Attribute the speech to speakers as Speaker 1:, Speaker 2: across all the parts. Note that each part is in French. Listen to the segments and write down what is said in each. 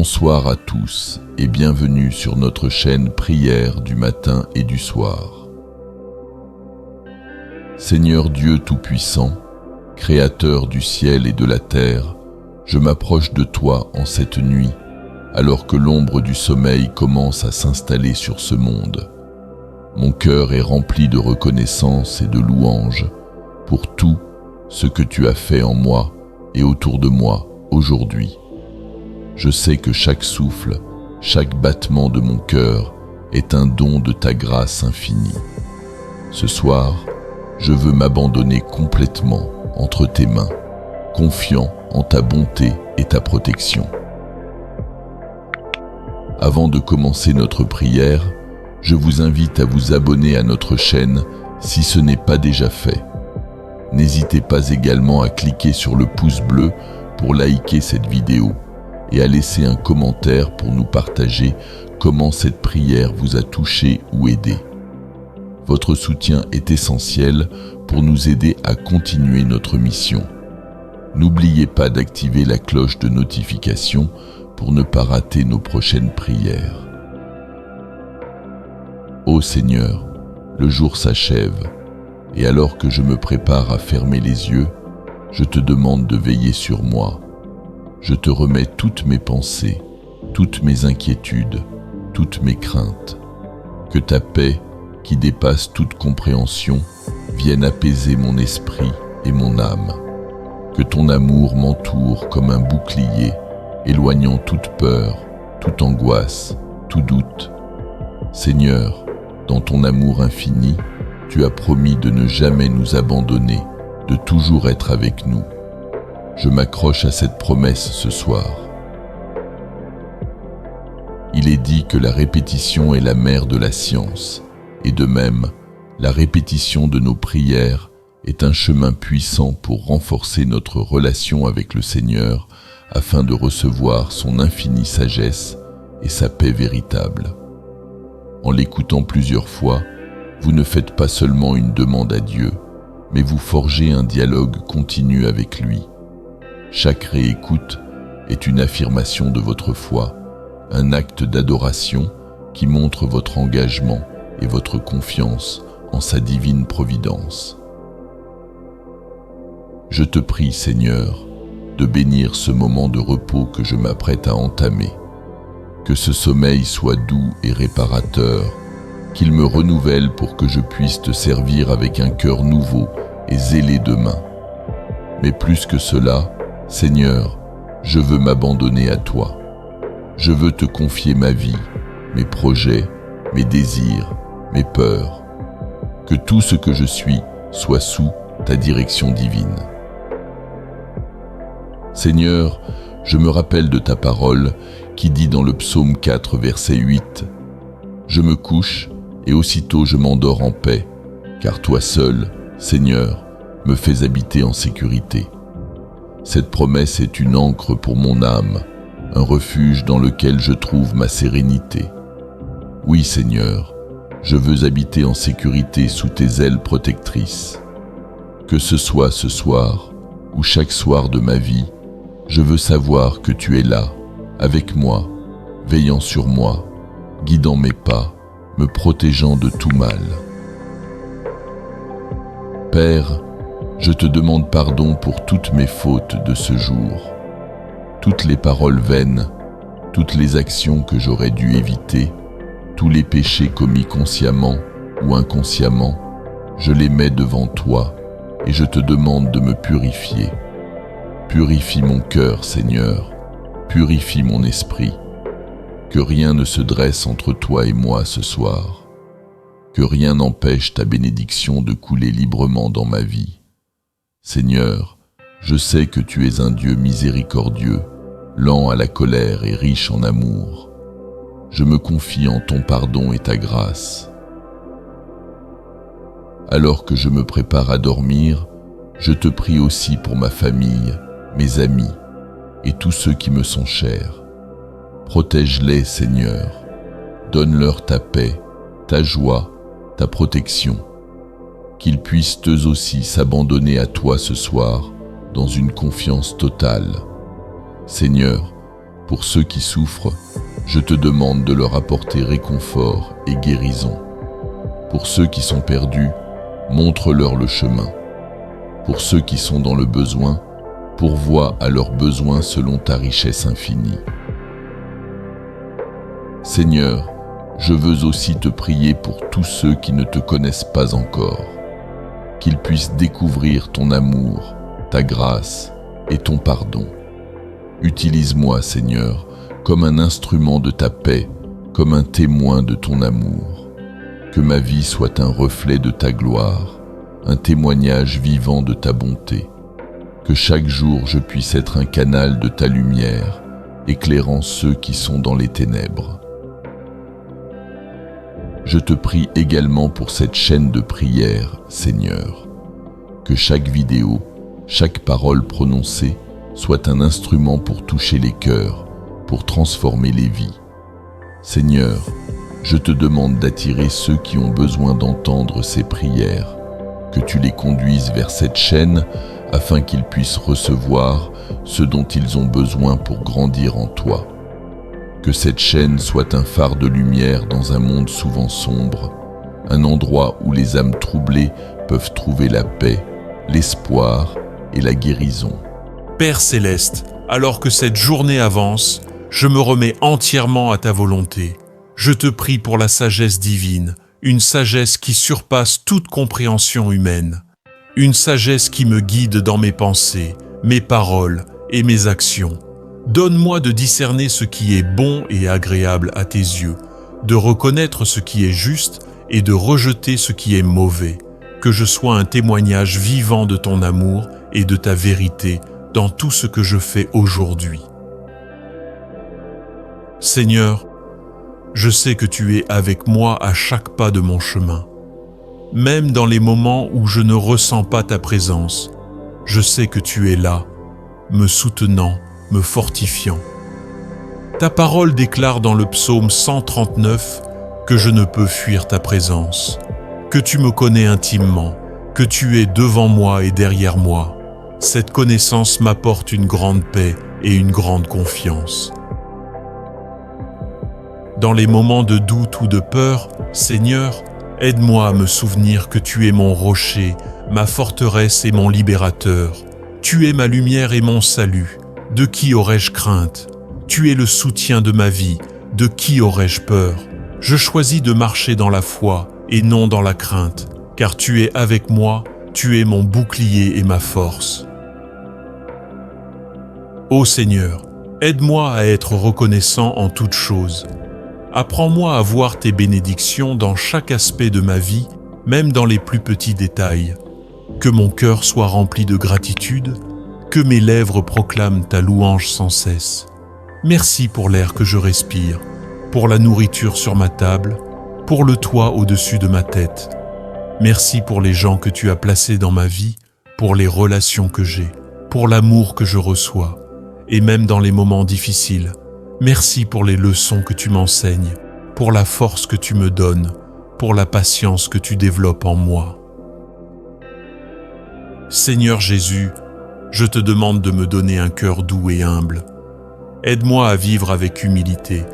Speaker 1: Bonsoir à tous et bienvenue sur notre chaîne Prière du matin et du soir. Seigneur Dieu Tout-Puissant, Créateur du ciel et de la terre, je m'approche de toi en cette nuit, alors que l'ombre du sommeil commence à s'installer sur ce monde. Mon cœur est rempli de reconnaissance et de louange pour tout ce que tu as fait en moi et autour de moi aujourd'hui. Je sais que chaque souffle, chaque battement de mon cœur est un don de ta grâce infinie. Ce soir, je veux m'abandonner complètement entre tes mains, confiant en ta bonté et ta protection. Avant de commencer notre prière, je vous invite à vous abonner à notre chaîne si ce n'est pas déjà fait. N'hésitez pas également à cliquer sur le pouce bleu pour liker cette vidéo et à laisser un commentaire pour nous partager comment cette prière vous a touché ou aidé. Votre soutien est essentiel pour nous aider à continuer notre mission. N'oubliez pas d'activer la cloche de notification pour ne pas rater nos prochaines prières. Ô Seigneur, le jour s'achève, et alors que je me prépare à fermer les yeux, je te demande de veiller sur moi. Je te remets toutes mes pensées, toutes mes inquiétudes, toutes mes craintes. Que ta paix, qui dépasse toute compréhension, vienne apaiser mon esprit et mon âme. Que ton amour m'entoure comme un bouclier, éloignant toute peur, toute angoisse, tout doute. Seigneur, dans ton amour infini, tu as promis de ne jamais nous abandonner, de toujours être avec nous. Je m'accroche à cette promesse ce soir. Il est dit que la répétition est la mère de la science, et de même, la répétition de nos prières est un chemin puissant pour renforcer notre relation avec le Seigneur afin de recevoir son infinie sagesse et sa paix véritable. En l'écoutant plusieurs fois, vous ne faites pas seulement une demande à Dieu, mais vous forgez un dialogue continu avec lui. Chaque réécoute est une affirmation de votre foi, un acte d'adoration qui montre votre engagement et votre confiance en sa divine providence. Je te prie, Seigneur, de bénir ce moment de repos que je m'apprête à entamer. Que ce sommeil soit doux et réparateur, qu'il me renouvelle pour que je puisse te servir avec un cœur nouveau et zélé demain. Mais plus que cela, Seigneur, je veux m'abandonner à toi. Je veux te confier ma vie, mes projets, mes désirs, mes peurs. Que tout ce que je suis soit sous ta direction divine. Seigneur, je me rappelle de ta parole qui dit dans le psaume 4, verset 8 « Je me couche et aussitôt je m'endors en paix, car toi seul, Seigneur, me fais habiter en sécurité. » Cette promesse est une ancre pour mon âme, un refuge dans lequel je trouve ma sérénité. Oui, Seigneur, je veux habiter en sécurité sous tes ailes protectrices. Que ce soit ce soir ou chaque soir de ma vie, je veux savoir que tu es là, avec moi, veillant sur moi, guidant mes pas, me protégeant de tout mal. Père, je te demande pardon pour toutes mes fautes de ce jour, toutes les paroles vaines, toutes les actions que j'aurais dû éviter, tous les péchés commis consciemment ou inconsciemment, je les mets devant toi et je te demande de me purifier. Purifie mon cœur, Seigneur, purifie mon esprit. Que rien ne se dresse entre toi et moi ce soir. Que rien n'empêche ta bénédiction de couler librement dans ma vie. Seigneur, je sais que tu es un Dieu miséricordieux, lent à la colère et riche en amour. Je me confie en ton pardon et ta grâce. Alors que je me prépare à dormir, je te prie aussi pour ma famille, mes amis et tous ceux qui me sont chers. Protège-les, Seigneur. Donne-leur ta paix, ta joie, ta protection. Qu'ils puissent eux aussi s'abandonner à toi ce soir dans une confiance totale. Seigneur, Pour ceux qui souffrent, je te demande de leur apporter réconfort et guérison. Pour ceux qui sont perdus, montre-leur le chemin. Pour ceux qui sont dans le besoin, pourvois à leurs besoins selon ta richesse infinie. Seigneur, je veux aussi te prier pour tous ceux qui ne te connaissent pas encore, qu'ils puissent découvrir ton amour, ta grâce et ton pardon. Utilise-moi, Seigneur, comme un instrument de ta paix, comme un témoin de ton amour. Que ma vie soit un reflet de ta gloire, un témoignage vivant de ta bonté. Que chaque jour je puisse être un canal de ta lumière, éclairant ceux qui sont dans les ténèbres. Je te prie également pour cette chaîne de prière, Seigneur. Que chaque vidéo, chaque parole prononcée soit un instrument pour toucher les cœurs, pour transformer les vies. Seigneur, je te demande d'attirer ceux qui ont besoin d'entendre ces prières, que tu les conduises vers cette chaîne afin qu'ils puissent recevoir ce dont ils ont besoin pour grandir en toi. Que cette chaîne soit un phare de lumière dans un monde souvent sombre, un endroit où les âmes troublées peuvent trouver la paix, l'espoir et la guérison.
Speaker 2: Père céleste, alors que cette journée avance, je me remets entièrement à ta volonté. Je te prie pour la sagesse divine, une sagesse qui surpasse toute compréhension humaine, une sagesse qui me guide dans mes pensées, mes paroles et mes actions. Donne-moi de discerner ce qui est bon et agréable à tes yeux, de reconnaître ce qui est juste et de rejeter ce qui est mauvais, que je sois un témoignage vivant de ton amour et de ta vérité dans tout ce que je fais aujourd'hui. Seigneur, je sais que tu es avec moi à chaque pas de mon chemin. Même dans les moments où je ne ressens pas ta présence, je sais que tu es là, me soutenant, me fortifiant. Ta parole déclare dans le psaume 139 que je ne peux fuir ta présence, que tu me connais intimement, que tu es devant moi et derrière moi. Cette connaissance m'apporte une grande paix et une grande confiance. Dans les moments de doute ou de peur, Seigneur, aide-moi à me souvenir que tu es mon rocher, ma forteresse et mon libérateur. Tu es ma lumière et mon salut. De qui aurais-je crainte? Tu es le soutien de ma vie. De qui aurais-je peur? Je choisis de marcher dans la foi et non dans la crainte, car tu es avec moi, tu es mon bouclier et ma force. Ô Seigneur, aide-moi à être reconnaissant en toutes choses. Apprends-moi à voir tes bénédictions dans chaque aspect de ma vie, même dans les plus petits détails. Que mon cœur soit rempli de gratitude, que mes lèvres proclament ta louange sans cesse. Merci pour l'air que je respire, pour la nourriture sur ma table, pour le toit au-dessus de ma tête. Merci pour les gens que tu as placés dans ma vie, pour les relations que j'ai, pour l'amour que je reçois, et même dans les moments difficiles. Merci pour les leçons que tu m'enseignes, pour la force que tu me donnes, pour la patience que tu développes en moi. Seigneur Jésus, je te demande de me donner un cœur doux et humble. Aide-moi à vivre avec humilité,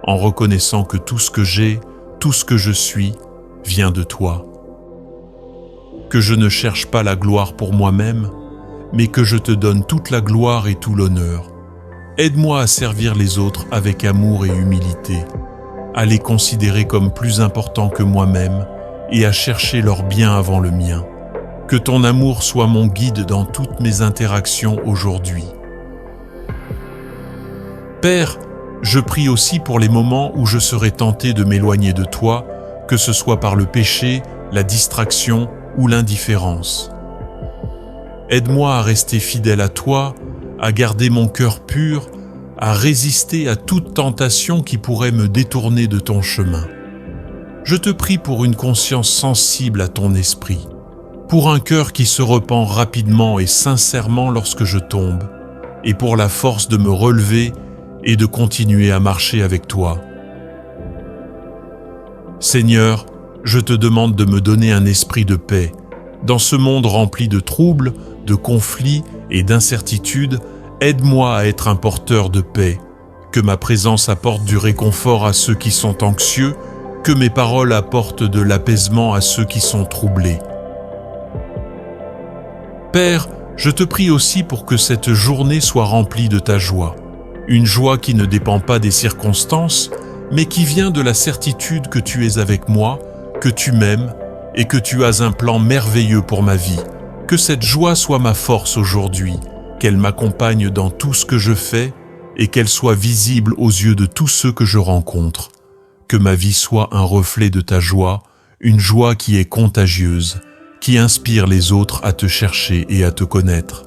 Speaker 2: en reconnaissant que tout ce que j'ai, tout ce que je suis, vient de toi. Que je ne cherche pas la gloire pour moi-même, mais que je te donne toute la gloire et tout l'honneur. Aide-moi à servir les autres avec amour et humilité, à les considérer comme plus importants que moi-même et à chercher leur bien avant le mien. Que ton amour soit mon guide dans toutes mes interactions aujourd'hui. Père, je prie aussi pour les moments où je serai tenté de m'éloigner de toi, que ce soit par le péché, la distraction ou l'indifférence. Aide-moi à rester fidèle à toi, à garder mon cœur pur, à résister à toute tentation qui pourrait me détourner de ton chemin. Je te prie pour une conscience sensible à ton esprit, pour un cœur qui se repent rapidement et sincèrement lorsque je tombe, et pour la force de me relever et de continuer à marcher avec toi. Seigneur, je te demande de me donner un esprit de paix. Dans ce monde rempli de troubles, de conflits et d'incertitudes, aide-moi à être un porteur de paix, que ma présence apporte du réconfort à ceux qui sont anxieux, que mes paroles apportent de l'apaisement à ceux qui sont troublés. Père, je te prie aussi pour que cette journée soit remplie de ta joie, une joie qui ne dépend pas des circonstances, mais qui vient de la certitude que tu es avec moi, que tu m'aimes et que tu as un plan merveilleux pour ma vie. Que cette joie soit ma force aujourd'hui, qu'elle m'accompagne dans tout ce que je fais et qu'elle soit visible aux yeux de tous ceux que je rencontre. Que ma vie soit un reflet de ta joie, une joie qui est contagieuse, qui inspire les autres à te chercher et à te connaître.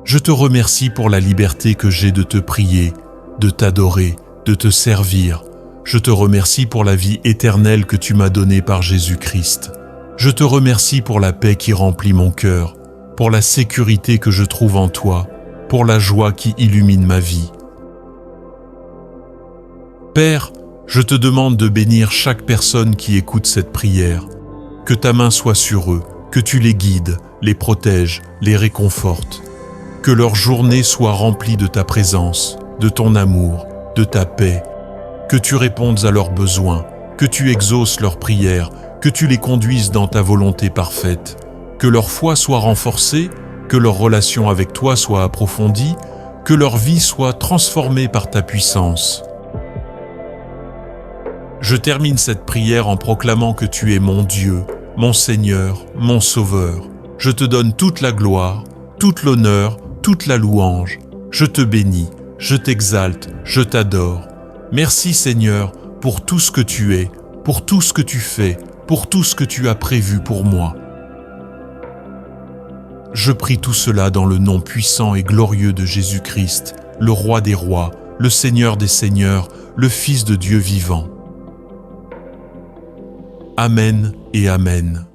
Speaker 2: Je te remercie pour la liberté que j'ai de te prier, de t'adorer, de te servir. Je te remercie pour la vie éternelle que tu m'as donnée par Jésus-Christ. Je te remercie pour la paix qui remplit mon cœur, pour la sécurité que je trouve en toi, pour la joie qui illumine ma vie. Père, je te demande de bénir chaque personne qui écoute cette prière. Que ta main soit sur eux, que tu les guides, les protèges, les réconfortes. Que leur journée soit remplie de ta présence, de ton amour, de ta paix. Que tu répondes à leurs besoins, que tu exauces leurs prières, que tu les conduises dans ta volonté parfaite. Que leur foi soit renforcée, que leur relation avec toi soit approfondie, que leur vie soit transformée par ta puissance. Je termine cette prière en proclamant que tu es mon Dieu, mon Seigneur, mon Sauveur. Je te donne toute la gloire, toute l'honneur, toute la louange. Je te bénis, je t'exalte, je t'adore. Merci Seigneur pour tout ce que tu es, pour tout ce que tu fais, pour tout ce que tu as prévu pour moi. Je prie tout cela dans le nom puissant et glorieux de Jésus-Christ, le Roi des rois, le Seigneur des seigneurs, le Fils de Dieu vivant. Amen et Amen.